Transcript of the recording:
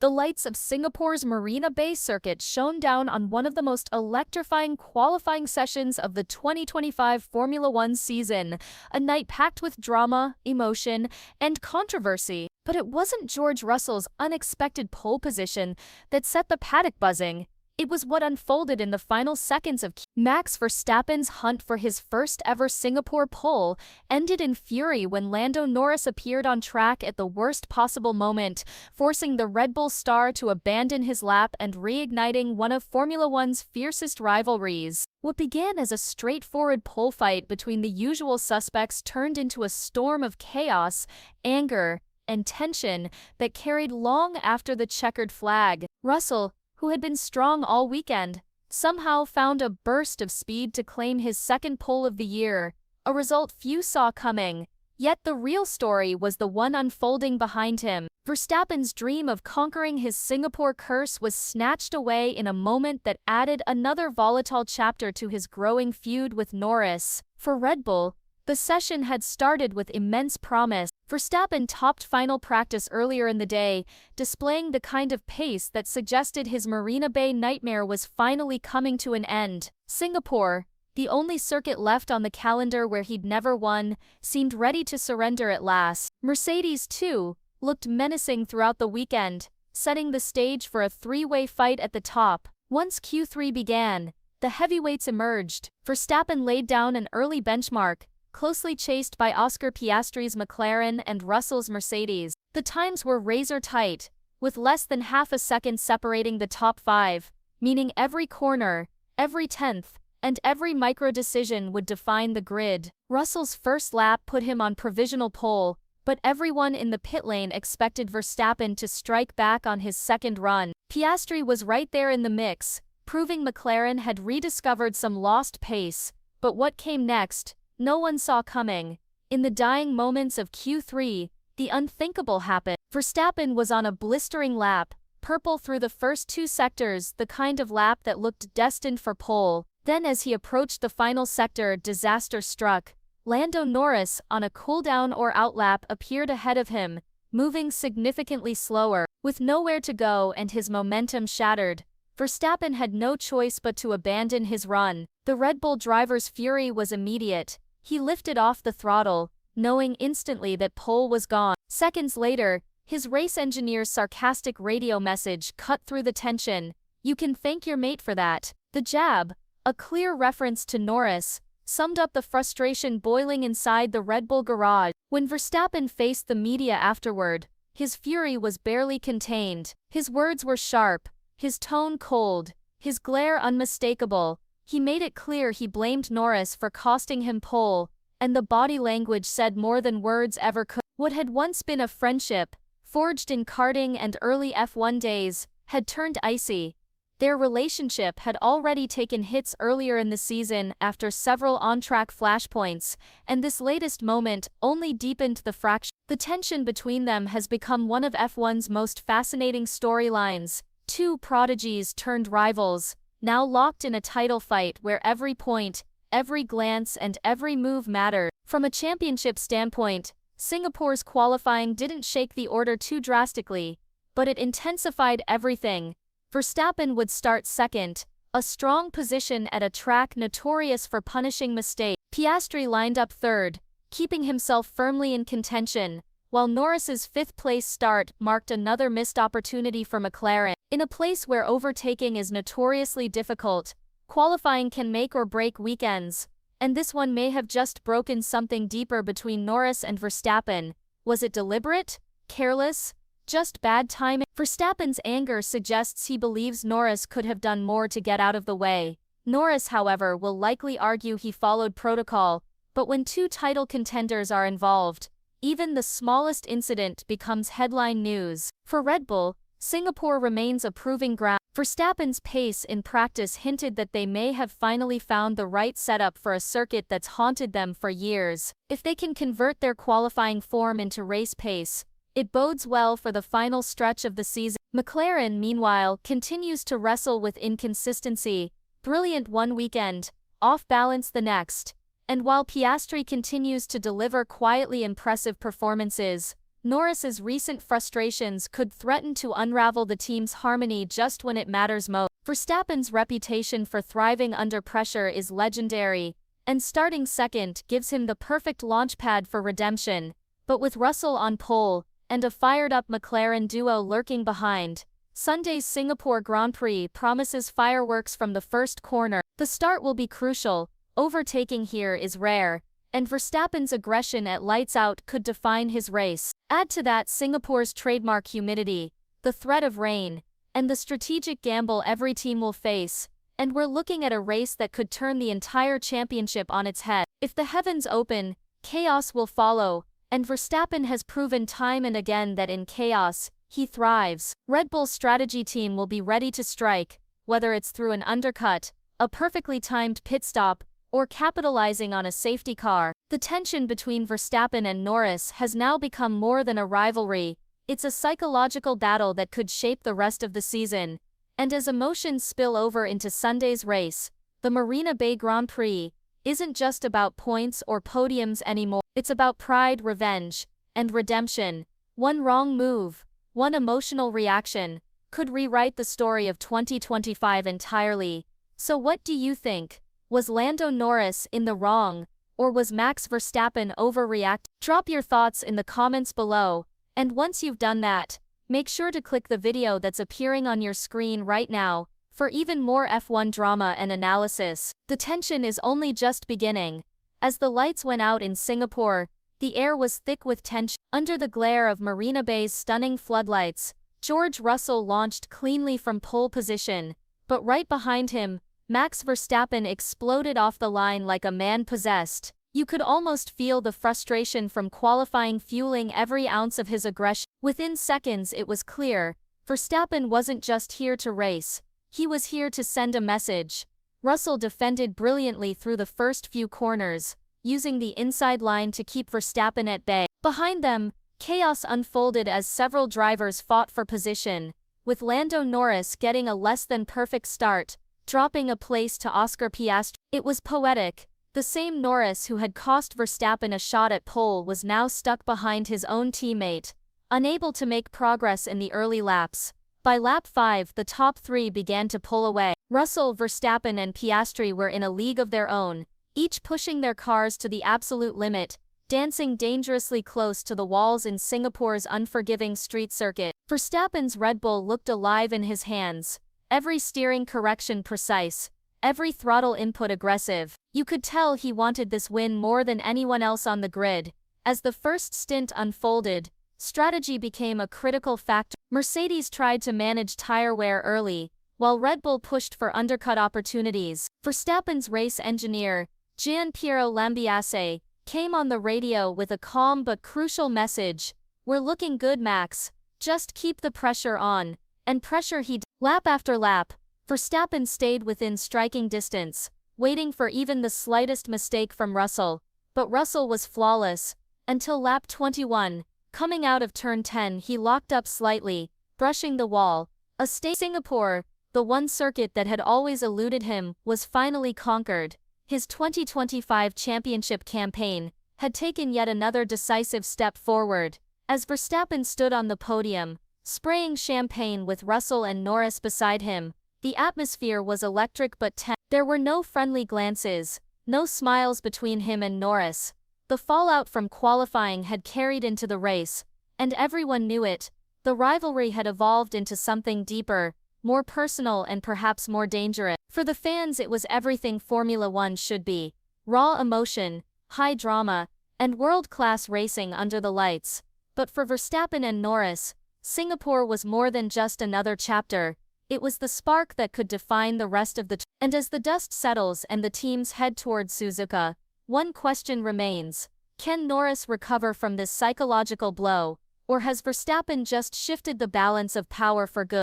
The lights of Singapore's Marina Bay circuit shone down on one of the most electrifying qualifying sessions of the 2025 Formula One season, a night packed with drama, emotion, and controversy. But it wasn't George Russell's unexpected pole position that set the paddock buzzing. It was what unfolded in the final seconds of Max Verstappen's hunt for his first ever Singapore pole ended in fury when Lando Norris appeared on track at the worst possible moment, forcing the Red Bull star to abandon his lap and reigniting one of Formula One's fiercest rivalries. What began as a straightforward pole fight between the usual suspects turned into a storm of chaos, anger, and tension that carried long after the checkered flag. Russell, who had been strong all weekend, somehow found a burst of speed to claim his second pole of the year, a result few saw coming. Yet the real story was the one unfolding behind him. Verstappen's dream of conquering his Singapore curse was snatched away in a moment that added another volatile chapter to his growing feud with Norris. For Red Bull, the session had started with immense promise. Verstappen topped final practice earlier in the day, displaying the kind of pace that suggested his Marina Bay nightmare was finally coming to an end. Singapore, the only circuit left on the calendar where he'd never won, seemed ready to surrender at last. Mercedes, too, looked menacing throughout the weekend, setting the stage for a three-way fight at the top. Once Q3 began, the heavyweights emerged. Verstappen laid down an early benchmark, closely chased by Oscar Piastri's McLaren and Russell's Mercedes. The times were razor-tight, with less than half a second separating the top five, meaning every corner, every tenth, and every micro-decision would define the grid. Russell's first lap put him on provisional pole, but everyone in the pit lane expected Verstappen to strike back on his second run. Piastri was right there in the mix, proving McLaren had rediscovered some lost pace, but what came next, no one saw coming. In the dying moments of Q3, the unthinkable happened. Verstappen was on a blistering lap, purple through the first two sectors, the kind of lap that looked destined for pole. Then as he approached the final sector, disaster struck. Lando Norris, on a cool-down or out lap, appeared ahead of him, moving significantly slower. With nowhere to go and his momentum shattered, Verstappen had no choice but to abandon his run. The Red Bull driver's fury was immediate. He lifted off the throttle, knowing instantly that pole was gone. Seconds later, his race engineer's sarcastic radio message cut through the tension. "You can thank your mate for that." The jab, a clear reference to Norris, summed up the frustration boiling inside the Red Bull garage. When Verstappen faced the media afterward, his fury was barely contained. His words were sharp, his tone cold, his glare unmistakable. He made it clear he blamed Norris for costing him pole, and the body language said more than words ever could. What had once been a friendship, forged in karting and early F1 days, had turned icy. Their relationship had already taken hits earlier in the season after several on-track flashpoints, and this latest moment only deepened the fracture. The tension between them has become one of F1's most fascinating storylines. Two prodigies turned rivals, now locked in a title fight where every point, every glance, and every move mattered. From a championship standpoint, Singapore's qualifying didn't shake the order too drastically, but it intensified everything. Verstappen would start second, a strong position at a track notorious for punishing mistakes. Piastri lined up third, keeping himself firmly in contention, while Norris's fifth-place start marked another missed opportunity for McLaren. In a place where overtaking is notoriously difficult, qualifying can make or break weekends, and this one may have just broken something deeper between Norris and Verstappen. Was it deliberate? Careless? Just bad timing? Verstappen's anger suggests he believes Norris could have done more to get out of the way. Norris, however, will likely argue he followed protocol, but when two title contenders are involved, even the smallest incident becomes headline news. For Red Bull, Singapore remains a proving ground. Verstappen's pace in practice hinted that they may have finally found the right setup for a circuit that's haunted them for years. If they can convert their qualifying form into race pace, it bodes well for the final stretch of the season. McLaren, meanwhile, continues to wrestle with inconsistency. Brilliant one weekend, off balance the next. And while Piastri continues to deliver quietly impressive performances, Norris's recent frustrations could threaten to unravel the team's harmony just when it matters most. Verstappen's reputation for thriving under pressure is legendary, and starting second gives him the perfect launchpad for redemption. But with Russell on pole, and a fired-up McLaren duo lurking behind, Sunday's Singapore Grand Prix promises fireworks from the first corner. The start will be crucial, overtaking here is rare, and Verstappen's aggression at lights out could define his race. Add to that Singapore's trademark humidity, the threat of rain, and the strategic gamble every team will face, and we're looking at a race that could turn the entire championship on its head. If the heavens open, chaos will follow, and Verstappen has proven time and again that in chaos, he thrives. Red Bull's strategy team will be ready to strike, whether it's through an undercut, a perfectly timed pit stop, or capitalizing on a safety car. The tension between Verstappen and Norris has now become more than a rivalry. It's a psychological battle that could shape the rest of the season. And as emotions spill over into Sunday's race, the Marina Bay Grand Prix isn't just about points or podiums anymore. It's about pride, revenge, and redemption. One wrong move, one emotional reaction, could rewrite the story of 2025 entirely. So what do you think? Was Lando Norris in the wrong, or was Max Verstappen overreacting? Drop your thoughts in the comments below, and once you've done that, make sure to click the video that's appearing on your screen right now, for even more F1 drama and analysis. The tension is only just beginning. As the lights went out in Singapore, the air was thick with tension. Under the glare of Marina Bay's stunning floodlights, George Russell launched cleanly from pole position, but right behind him, Max Verstappen exploded off the line like a man possessed. You could almost feel the frustration from qualifying fueling every ounce of his aggression. Within seconds it was clear, Verstappen wasn't just here to race, he was here to send a message. Russell defended brilliantly through the first few corners, using the inside line to keep Verstappen at bay. Behind them, chaos unfolded as several drivers fought for position, with Lando Norris getting a less-than-perfect start, dropping a place to Oscar Piastri. It was poetic. The same Norris who had cost Verstappen a shot at pole was now stuck behind his own teammate, unable to make progress in the early laps. By lap 5, the top three began to pull away. Russell, Verstappen and Piastri were in a league of their own, each pushing their cars to the absolute limit, dancing dangerously close to the walls in Singapore's unforgiving street circuit. Verstappen's Red Bull looked alive in his hands, every steering correction precise, every throttle input aggressive. You could tell he wanted this win more than anyone else on the grid. As the first stint unfolded, strategy became a critical factor. Mercedes tried to manage tire wear early, while Red Bull pushed for undercut opportunities. Verstappen's race engineer, Gianpiero Lambiase, came on the radio with a calm but crucial message. "We're looking good, Max. Just keep the pressure on." And pressure he did. Lap after lap, Verstappen stayed within striking distance, waiting for even the slightest mistake from Russell. But Russell was flawless, until lap 21. Coming out of turn 10 he locked up slightly, brushing the wall. Singapore, the one circuit that had always eluded him, was finally conquered. His 2025 championship campaign had taken yet another decisive step forward. As Verstappen stood on the podium, spraying champagne with Russell and Norris beside him, the atmosphere was electric but tense. There were no friendly glances, no smiles between him and Norris. The fallout from qualifying had carried into the race, and everyone knew it. The rivalry had evolved into something deeper, more personal and perhaps more dangerous. For the fans it was everything Formula One should be. Raw emotion, high drama, and world-class racing under the lights. But for Verstappen and Norris, Singapore was more than just another chapter. It was the spark that could define the rest of the And as the dust settles and the teams head towards Suzuka, one question remains. Can Norris recover from this psychological blow, or has Verstappen just shifted the balance of power for good?